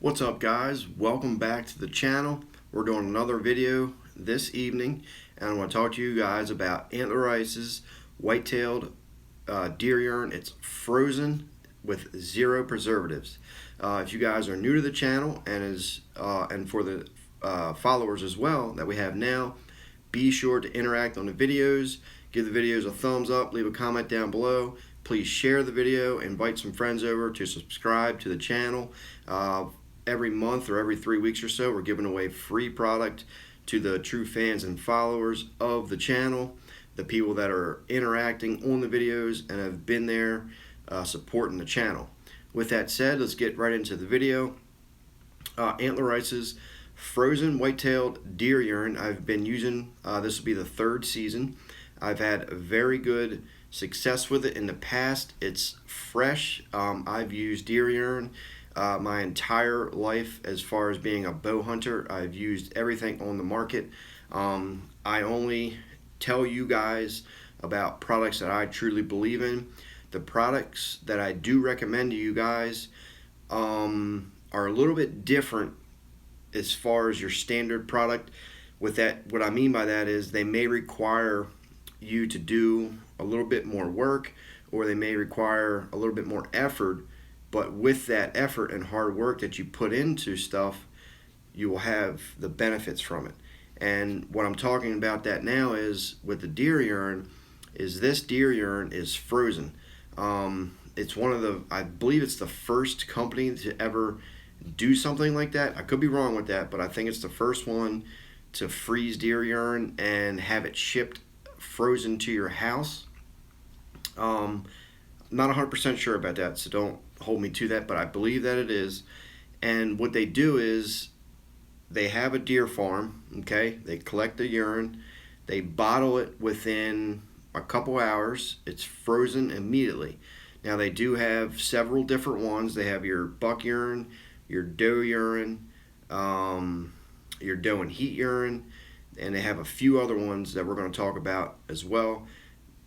What's up, guys? Welcome back to the channel. We're doing another video this evening, and I want to talk to you guys about Antler's white-tailed deer urine. It's frozen with 0 preservatives. If you guys are new to the channel and for the followers as well that we have now, be sure to interact on the videos. Give the videos a thumbs up, leave a comment down below. Please share the video, invite some friends over to subscribe to the channel. Every month or every 3 weeks or so, we're giving away free product to the true fans and followers of the channel, the people that are interacting on the videos and have been there supporting the channel. With that said, let's get right into the video. Antler's frozen white-tailed deer urine. I've been using, this will be the 3rd season. I've had very good success with it in the past. It's fresh. I've used deer urine my entire life as far as being a bow hunter. I've used everything on the market. I only tell you guys about products that I truly believe in. The products that I do recommend to you guys are a little bit different as far as your standard product. With that, what I mean by that is they may require you to do a little bit more work, or they may require a little bit more effort. But with that effort and hard work that you put into stuff, you will have the benefits from it. And what I'm talking about that now is with the deer urine, is this deer urine is frozen. It's one of the, I believe it's the first company to ever do something like that. I could be wrong with that, but I think it's the first one to freeze deer urine and have it shipped frozen to your house. Not 100% sure about that, so don't hold me to that, but I believe that it is. And what they do is they have a deer farm, okay? They collect the urine, they bottle it within a couple hours. It's frozen immediately. Now they do have several different ones. They have your buck urine, your doe urine, your doe and heat urine, and they have a few other ones that we're going to talk about as well.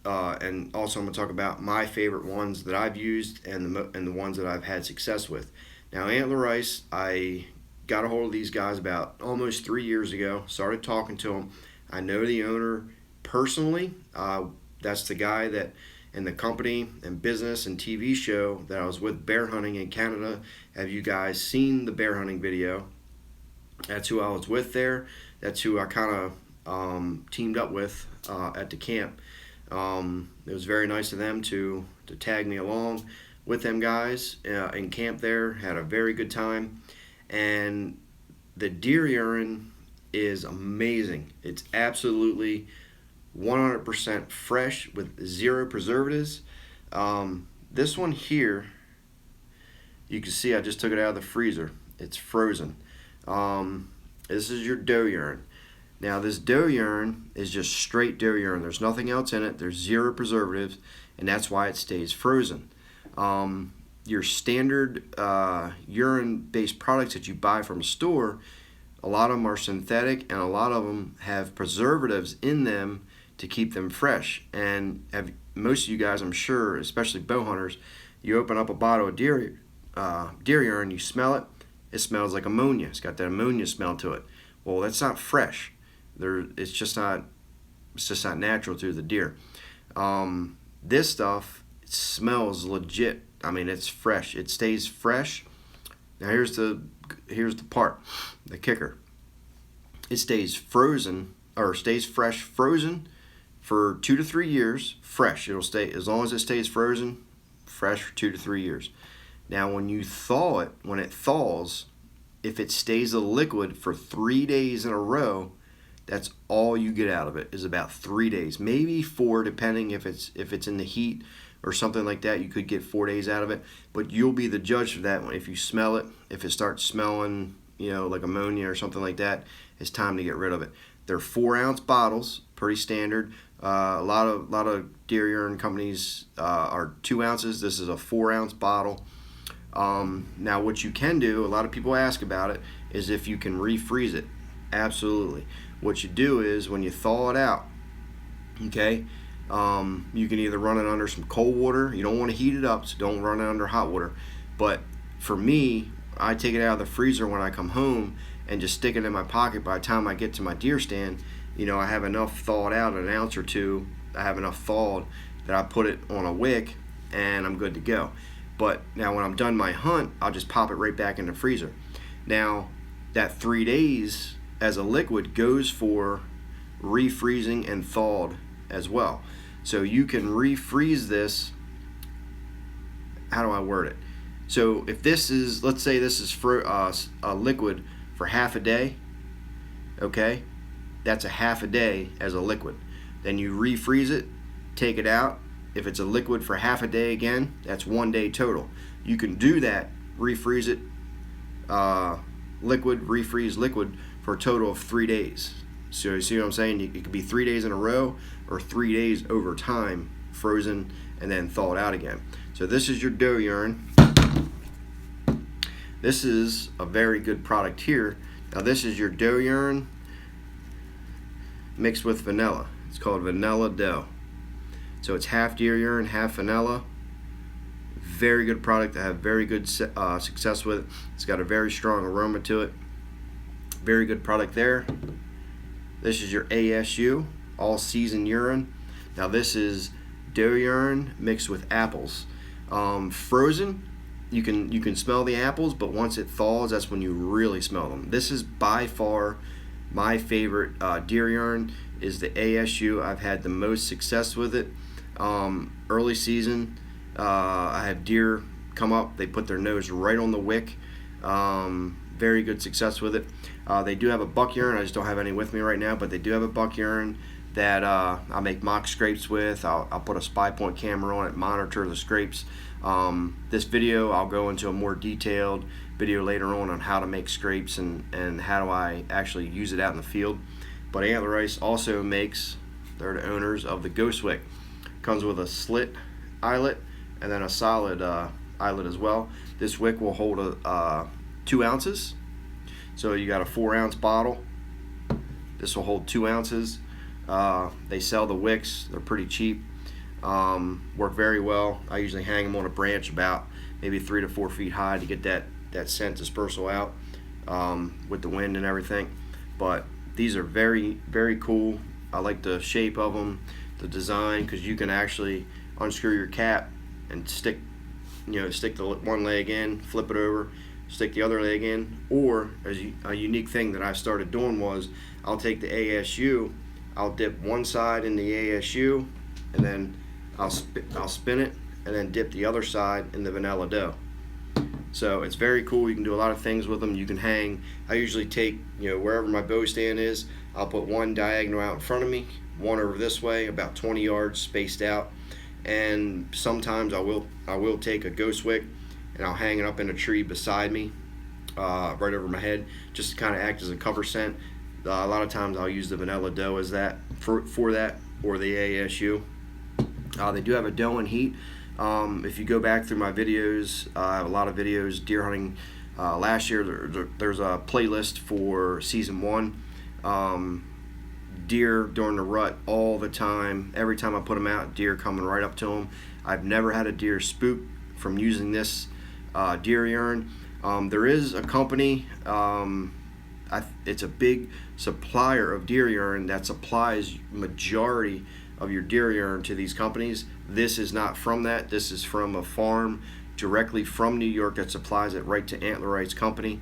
And also I'm going to talk about my favorite ones that I've used and the ones that I've had success with. Now Antler's, I got a hold of these guys about almost 3 years ago, started talking to them. I know the owner personally. That's the guy that in the company and business and TV show that I was with bear hunting in Canada. Have you guys seen the bear hunting video? That's who I was with there. That's who I kind of teamed up with at the camp. It was very nice of them to tag me along with them guys in camp there. Had a very good time. And the deer urine is amazing. It's absolutely 100% fresh with 0 preservatives. This one here, you can see I just took it out of the freezer. It's frozen. This is your doe urine. Now this doe urine is just straight doe urine. There's nothing else in it. There's 0 preservatives, and that's why it stays frozen. Your standard urine-based products that you buy from a store, a lot of them are synthetic, and a lot of them have preservatives in them to keep them fresh. And most of you guys, I'm sure, especially bow hunters, you open up a bottle of deer urine, you smell it. It smells like ammonia. It's got that ammonia smell to it. Well, that's not fresh. It's just not natural to the deer. This stuff smells legit. I mean, it's fresh. It stays fresh. Now here's the part, the kicker. It stays frozen, or stays fresh frozen for 2 to 3 years. Fresh. It'll stay as long as it stays frozen, fresh for 2 to 3 years. Now when you thaw it, when it thaws, if it stays a liquid for 3 days in a row, that's all you get out of it, is about 3 days, maybe 4, depending if it's in the heat or something like that. You could get 4 days out of it, but you'll be the judge for that. If you smell it, if it starts smelling, like ammonia or something like that, it's time to get rid of it. They're 4-ounce bottles, pretty standard. A lot of deer urine companies are 2 ounces. This is a 4-ounce bottle. Now what you can do, a lot of people ask about it, is if you can refreeze it. Absolutely. What you do is when you thaw it out, okay, you can either run it under some cold water. You don't want to heat it up, so don't run it under hot water. But for me, I take it out of the freezer when I come home and just stick it in my pocket. By the time I get to my deer stand, you know, I have enough thawed out, an ounce or two, I have enough thawed that I put it on a wick and I'm good to go. But now when I'm done my hunt, I'll just pop it right back in the freezer. Now that 3 days as a liquid goes for refreezing and thawed as well. So you can refreeze this. How do I word it? So if this is, let's say this is for a liquid for half a day, okay, that's a half a day as a liquid. Then you refreeze it, take it out. If it's a liquid for half a day again, that's 1 day total. You can do that, refreeze it, liquid, refreeze liquid for a total of 3 days. So you see what I'm saying? It could be 3 days in a row or 3 days over time, frozen and then thawed out again. So this is your doe urine. This is a very good product here. Now this is your doe urine mixed with vanilla. It's called Vanilla Doe. So it's half deer urine, half vanilla. Very good product. I have very good success with it. It's got a very strong aroma to it. Very good product there. This is your ASU, all season urine. Now this is doe urine mixed with apples. Frozen, you can smell the apples, but once it thaws, that's when you really smell them. This is by far my favorite deer urine is the ASU. I've had the most success with it. Early season, I have deer come up, they put their nose right on the wick. Very good success with it. They do have a buck urine. I just don't have any with me right now, but they do have a buck urine that I make mock scrapes with. I'll put a spy point camera on it, monitor the scrapes. This video, I'll go into a more detailed video later on how to make scrapes and how do I actually use it out in the field. But Antler Ice also makes, they're the owners of the Ghost Wick. Comes with a slit eyelet and then a solid eyelet as well. This wick will hold 2 ounces. So you got a 4-ounce bottle. This will hold 2 ounces. They sell the wicks. They're pretty cheap. Work very well. I usually hang them on a branch about maybe 3 to 4 feet high to get that scent dispersal out with the wind and everything. But these are very, very cool. I like the shape of them, the design, because you can actually unscrew your cap and stick the one leg in, flip it over, stick the other leg in. Or a unique thing that I started doing was I'll take the ASU, I'll dip one side in the ASU, and then I'll spin it and then dip the other side in the Vanilla Doe. So it's very cool. You can do a lot of things with them. You can hang. I usually take, wherever my bow stand is, I'll put one diagonal out in front of me, one over this way, about 20 yards spaced out. And sometimes I will take a ghost wick and I'll hang it up in a tree beside me, right over my head, just to kind of act as a cover scent. A lot of times I'll use the Vanilla Doe as that for that, or the ASU. They do have a doe in heat. If you go back through my videos, I have a lot of videos deer hunting. Last year there's a playlist for season 1. Deer during the rut all the time. Every time I put them out, deer coming right up to them. I've never had a deer spook from using this deer urine. There is a company, it's a big supplier of deer urine that supplies majority of your deer urine to these companies. This is not from that. This is from a farm directly from New York that supplies it right to Antler Ice Company.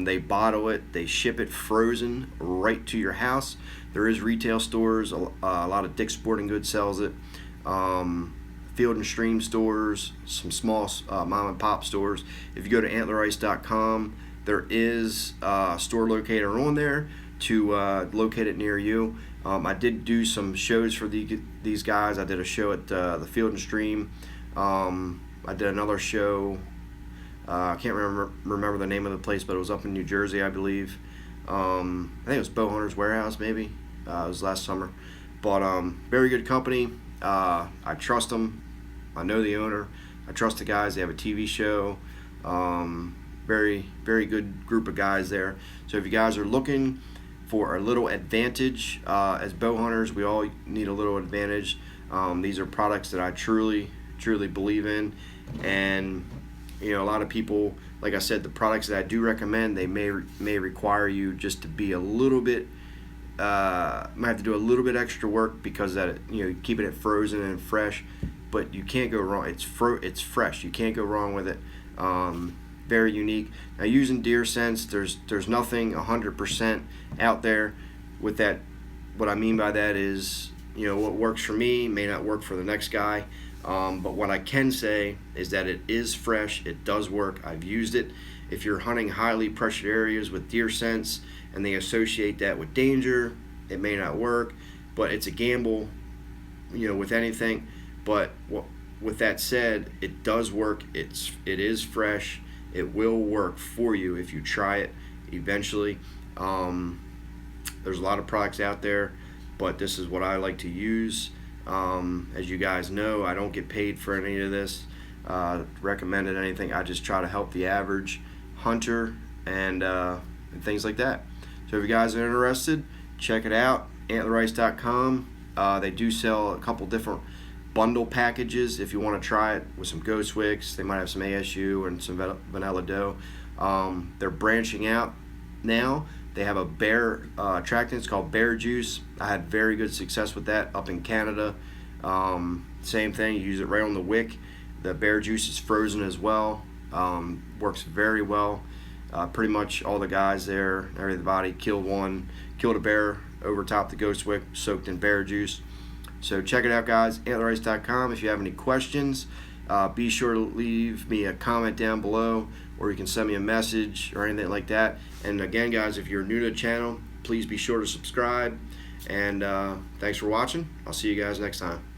They bottle it, they ship it frozen right to your house. There is retail stores, a lot of Dick's Sporting Goods sells it. Field and Stream stores, some small mom and pop stores. If you go to antlerice.com, there is a store locator on there to locate it near you. I did do some shows for these guys. I did a show at the Field and Stream. I did another show. I can't remember the name of the place, but it was up in New Jersey, I believe. I think it was Bow Hunters Warehouse, maybe. It was last summer. But very good company. I trust them. I know the owner. I trust the guys. They have a TV show. Very, very good group of guys there. So if you guys are looking for a little advantage as bow hunters, we all need a little advantage. These are products that I truly believe in, and You know, a lot of people, like I said, the products that I do recommend, they may require you just to be a little bit, might have to do a little bit extra work because that, you know, keeping it frozen and fresh. But you can't go wrong. It's fresh. You can't go wrong with it. Very unique. Now, using deer scents, there's nothing 100% out there with that. What I mean by that is, you know, what works for me may not work for the next guy. But what I can say is that it is fresh. It does work. I've used it. If you're hunting highly pressured areas with deer scents and they associate that with danger, it may not work. But it's a gamble, you know, with anything. But with that said, it does work. It is fresh. It will work for you if you try it eventually. There's a lot of products out there, but this is what I like to use. As you guys know, I don't get paid for any of this, recommended anything. I just try to help the average hunter and things like that. So if you guys are interested, check it out, antlerice.com. They do sell a couple different bundle packages if you want to try it with some ghost wicks. They might have some ASU and some vanilla doe. They're branching out now. They have a bear attractant. It's called Bear Juice. I had very good success with that up in Canada. Same thing. You use it right on the wick. The Bear Juice is frozen as well. Works very well. Pretty much all the guys there, everybody killed a bear over top the ghost wick, soaked in Bear Juice. So check it out, guys. Antlerice.com. If you have any questions, be sure to leave me a comment down below, or you can send me a message or anything like that. And again, guys, if you're new to the channel, please be sure to subscribe. And thanks for watching. I'll see you guys next time.